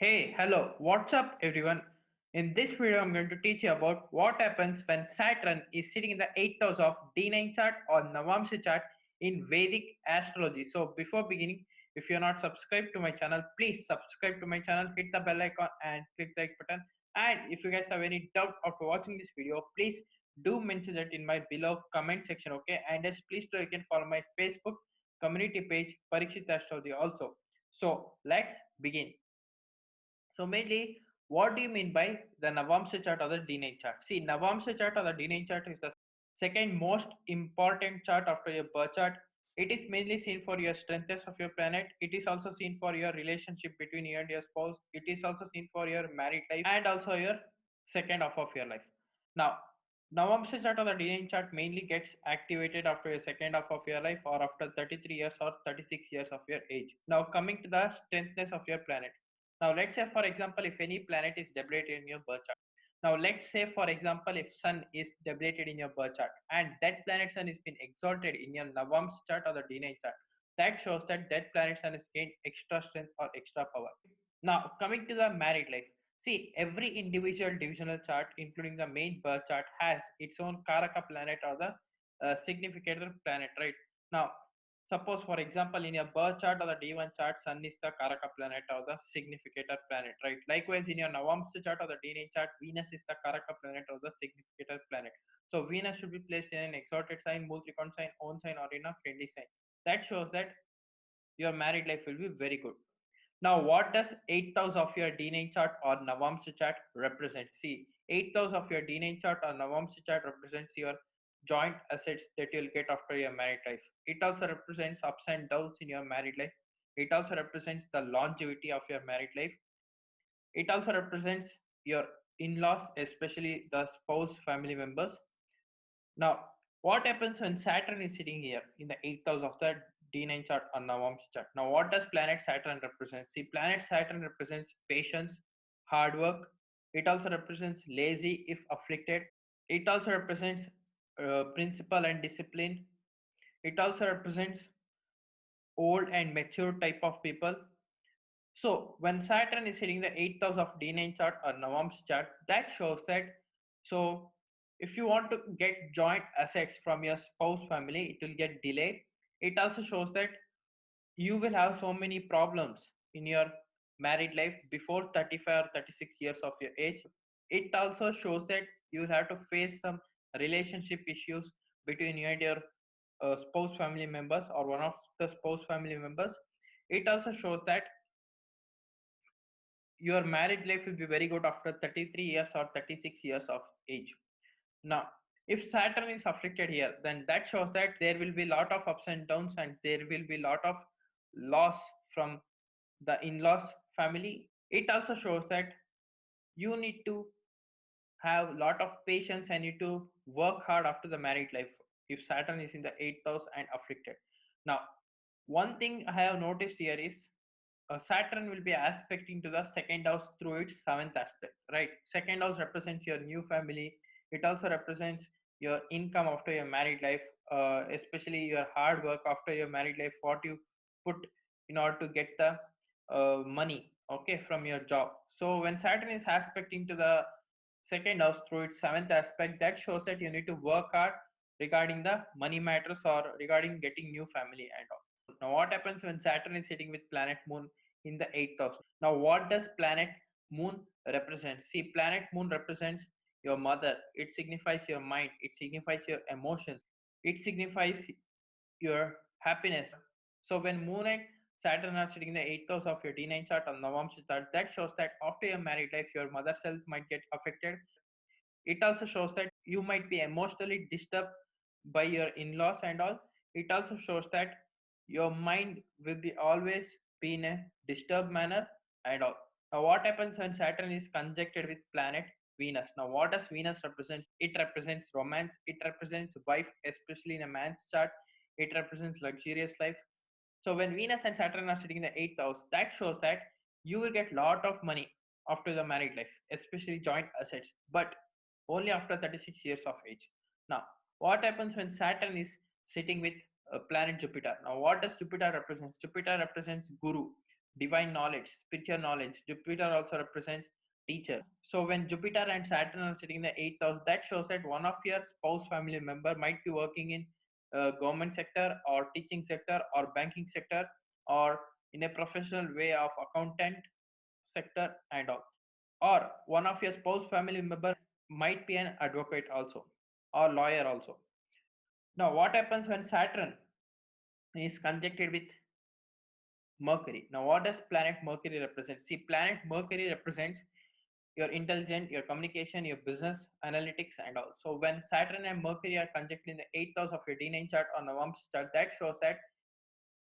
Hey, hello, what's up everyone? In this video, I'm going to teach you about what happens when Saturn is sitting in the 8th house of D9 chart or Navamsa chart in Vedic astrology. So, before beginning, if you're not subscribed to my channel, please subscribe to my channel, hit the bell icon, and click the like button. And if you guys have any doubt after watching this video, please do mention it in my below comment section, okay? And yes, please do you can follow my Facebook community page, Parikshit Astrology, also. So, let's begin. So mainly, what do you mean by the Navamsa chart or the D9 chart? See, Navamsa chart or the D9 chart is the second most important chart after your birth chart. It is mainly seen for your strengths of your planet. It is also seen for your relationship between you and your spouse. It is also seen for your married life and also your second half of your life. Now, Navamsa chart or the D9 chart mainly gets activated after your second half of your life or after 33 years or 36 years of your age. Now, coming to the strengthness of your planet. Now, let's say, for example, if any planet is debilitated in your birth chart. Now, let's say, for example, if Sun is debilitated in your birth chart and that planet Sun is been exalted in your Navamsa chart or the D9 chart, that shows that planet Sun has gained extra strength or extra power. Now, coming to the married life. See, every individual divisional chart, including the main birth chart, has its own Karaka planet or the significator planet, right? Now, suppose, for example, in your birth chart or the D1 chart, Sun is the Karaka planet or the significator planet, right? Likewise, in your Navamsa chart or the D9 chart, Venus is the Karaka planet or the significator planet. So, Venus should be placed in an exalted sign, Multrikon sign, own sign, or in a friendly sign. That shows that your married life will be very good. Now, what does 8th house of your D9 chart or Navamsa chart represent? See, 8th house of your D9 chart or Navamsa chart represents your joint assets that you'll get after your married life. It also represents ups and downs in your married life. It also represents the longevity of your married life. It also represents your in-laws, especially the spouse family members. Now, what happens when Saturn is sitting here in the 8th house of the D9 chart or Navamsa chart? Now, what does planet Saturn represent? See, planet Saturn represents patience, hard work. It also represents lazy if afflicted. It also represents principle and discipline. It also represents old and mature type of people. So when Saturn is hitting the 8th house of D9 chart or Navamsa chart, that shows that, so if you want to get joint assets from your spouse family, it will get delayed. It also shows that you will have so many problems in your married life before 35 or 36 years of your age. It also shows that you will have to face some relationship issues between you and your spouse family members or one of the spouse family members. It also shows that your married life will be very good after 33 years or 36 years of age. Now, if Saturn is afflicted here, then that shows that there will be a lot of ups and downs and there will be a lot of loss from the in-laws family. It also shows that you need to have a lot of patience and need to work hard after the married life if Saturn is in the 8th house and afflicted. Now, one thing I have noticed here is Saturn will be aspecting to the second house through its seventh aspect, right? Second house represents your new family. It also represents your income after your married life, especially your hard work after your married life, what you put in order to get the money, okay, from your job. So when Saturn is aspecting to the second house through its seventh aspect, that shows that you need to work hard regarding the money matters or regarding getting new family and all. Now, what happens when Saturn is sitting with planet Moon in the 8th house? Now, what does planet Moon represent? See, planet Moon represents your mother. It signifies your mind. It signifies your emotions. It signifies your happiness. So, when Moon and Saturn are sitting in the 8th house of your D9 chart or Navamsa chart, that shows that after your married life, your mother self might get affected. It also shows that you might be emotionally disturbed by your in-laws and all. It also shows that your mind will be always be in a disturbed manner and all. Now, what happens when Saturn is conjuncted with planet Venus? Now, what does Venus represent? It represents romance. It represents wife, especially in a man's chart. It represents luxurious life. So when Venus and Saturn are sitting in the 8th house, that shows that you will get lot of money after the married life, especially joint assets, but only after 36 years of age. Now, what happens when Saturn is sitting with planet Jupiter? Now, what does Jupiter represent? Jupiter represents Guru. divine knowledge, spiritual knowledge. Jupiter also represents teacher. So when Jupiter and Saturn are sitting in the eighth house, that shows that one of your spouse family member might be working in government sector or teaching sector or banking sector or in a professional way of accountant sector and all. Or one of your spouse family member might be an advocate also or lawyer also. Now, what happens when Saturn is conjuncted with Mercury? Now, what does planet Mercury represent? See, planet Mercury represents your intelligence, your communication, your business, analytics, and all. So, when Saturn and Mercury are conjuncted in the eighth house of your D9 chart or Navamsa chart, that shows that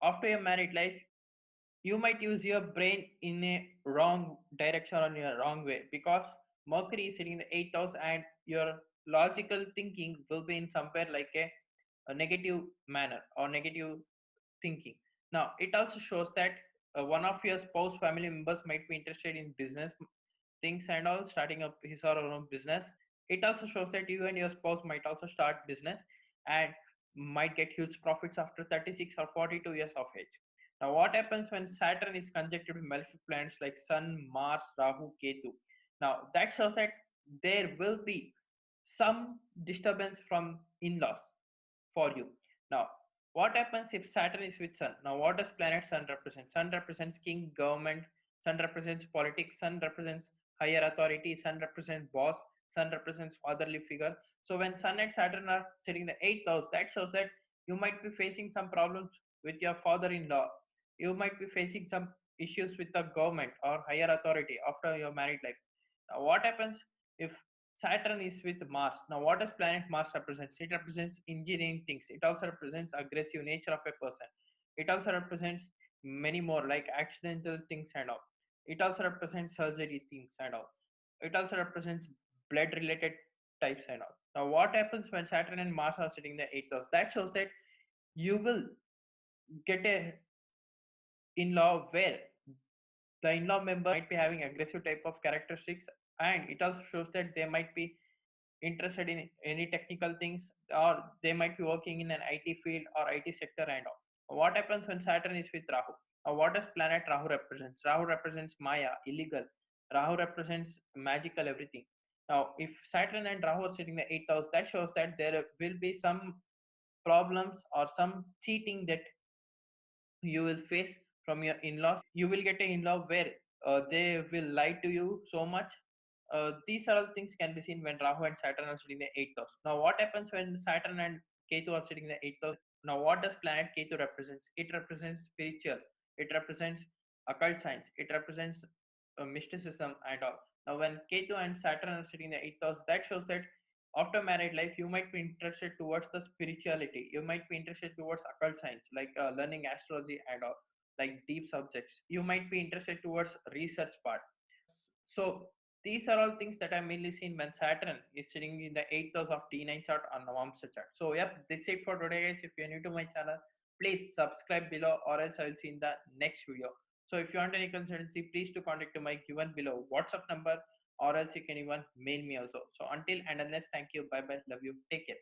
after your married life, you might use your brain in a wrong direction or in a wrong way because Mercury is sitting in the eighth house and your logical thinking will be in somewhere like a negative manner or negative thinking. Now, it also shows that one of your spouse family members might be interested in business things and all, starting up his or her own business. It also shows that you and your spouse might also start business and might get huge profits after 36 or 42 years of age. Now, what happens when Saturn is conjuncted with malefic planets like Sun, Mars, Rahu, Ketu? Now, that shows that there will be some disturbance from in-laws for you. Now, what happens if Saturn is with Sun? Now, what does planet Sun represent? Sun represents king, government, Sun represents politics, Sun represents higher authority, Sun represents boss, Sun represents fatherly figure. So, when Sun and Saturn are sitting in the eighth house, that shows that you might be facing some problems with your father in law. You might be facing some issues with the government or higher authority after your married life. Now, what happens if Saturn is with Mars? Now, what does planet Mars represent? It represents engineering things. It also represents aggressive nature of a person. It also represents many more like accidental things and all. It also represents surgery things and all. It also represents blood related types and all. Now, what happens when Saturn and Mars are sitting in the eighth house? That shows that you will get a in-law where the in-law member might be having aggressive type of characteristics, and it also shows that they might be interested in any technical things or they might be working in an IT field or IT sector and all. What happens when Saturn is with Rahu? What does planet Rahu represents? Rahu represents Maya, illegal. Rahu represents magical everything. Now, if Saturn and Rahu are sitting in the eighth house, that shows that there will be some problems or some cheating that you will face from your in-laws. You will get an in-law where they will lie to you so much. These are all things can be seen when Rahu and Saturn are sitting in the eighth house. Now, what happens when Saturn and Ketu are sitting in the eighth house? Now, what does planet Ketu represents? It represents spiritual. It represents occult science. It represents mysticism and all. Now, when Ketu and Saturn are sitting in the eighth house, that shows that after married life, you might be interested towards the spirituality. You might be interested towards occult science, like learning astrology and all, like deep subjects. You might be interested towards research part. So these are all things that I mainly seen when Saturn is sitting in the eighth house of D9 chart or Navamsa chart. So yep, that's it for today, guys. If you're new to my channel, please subscribe below, or else I'll see in the next video. So if you want any consultancy, please to contact to my given below WhatsApp number, or else you can even mail me also. So until and unless, thank you, bye bye, love you, take care.